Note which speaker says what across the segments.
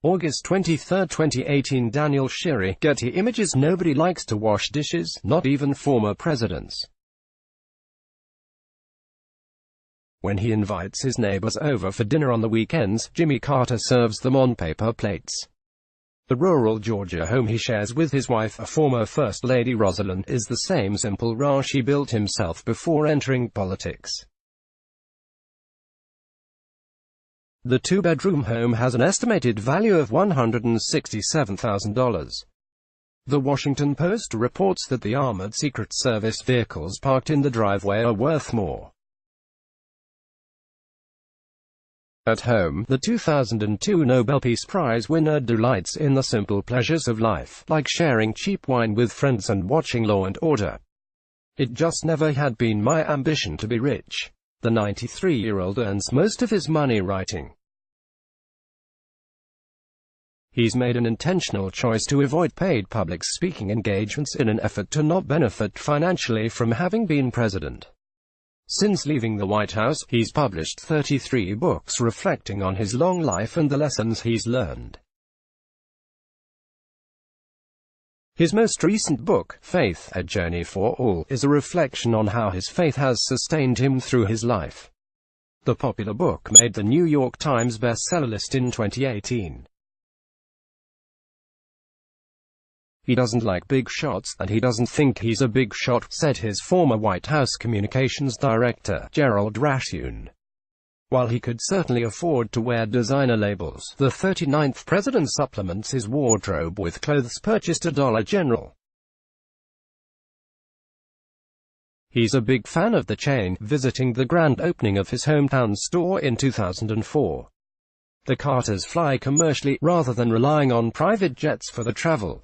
Speaker 1: August 23, 2018. Daniel Shirey, Getty Images. Nobody likes to wash dishes, not even former presidents. When he invites his neighbors over for dinner on the weekends, Jimmy Carter serves them on paper plates. The rural Georgia home he shares with his wife, a former First Lady Rosalind, is the same simple ranch he built himself before entering politics. The two-bedroom home has an estimated value of $167,000. The Washington Post reports that the armored Secret Service vehicles parked in the driveway are worth more. At home, the 2002 Nobel Peace Prize winner delights in the simple pleasures of life, like sharing cheap wine with friends and watching Law and Order. "It just never had been my ambition to be rich." The 93-year-old earns most of his money writing. He's made an intentional choice to avoid paid public speaking engagements in an effort to not benefit financially from having been president. Since leaving the White House, he's published 33 books reflecting on his long life and the lessons he's learned. His most recent book, Faith, A Journey for All, is a reflection on how his faith has sustained him through his life. The popular book made the New York Times bestseller list in 2018. He doesn't like big shots, and he doesn't think he's a big shot, said his former White House communications director, Gerald Rashun. While he could certainly afford to wear designer labels, the 39th president supplements his wardrobe with clothes purchased at Dollar General. He's a big fan of the chain, visiting the grand opening of his hometown store in 2004. The Carters fly commercially, rather than relying on private jets for the travel.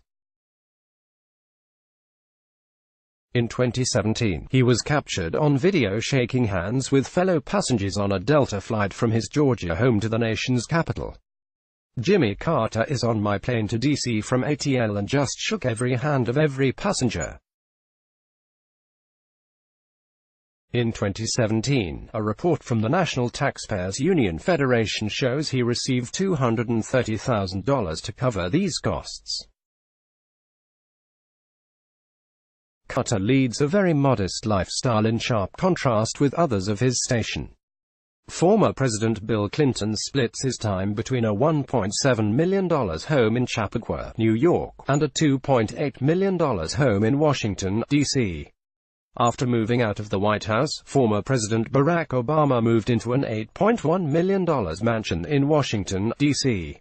Speaker 1: In 2017, he was captured on video shaking hands with fellow passengers on a Delta flight from his Georgia home to the nation's capital. "Jimmy Carter is on my plane to D.C. from ATL and just shook every hand of every passenger." In 2017, a report from the National Taxpayers Union Federation shows he received $230,000 to cover these costs. Carter leads a very modest lifestyle in sharp contrast with others of his station. Former President Bill Clinton splits his time between a $1.7 million home in Chappaqua, New York, and a $2.8 million home in Washington, D.C. After moving out of the White House, former President Barack Obama moved into an $8.1 million mansion in Washington, D.C.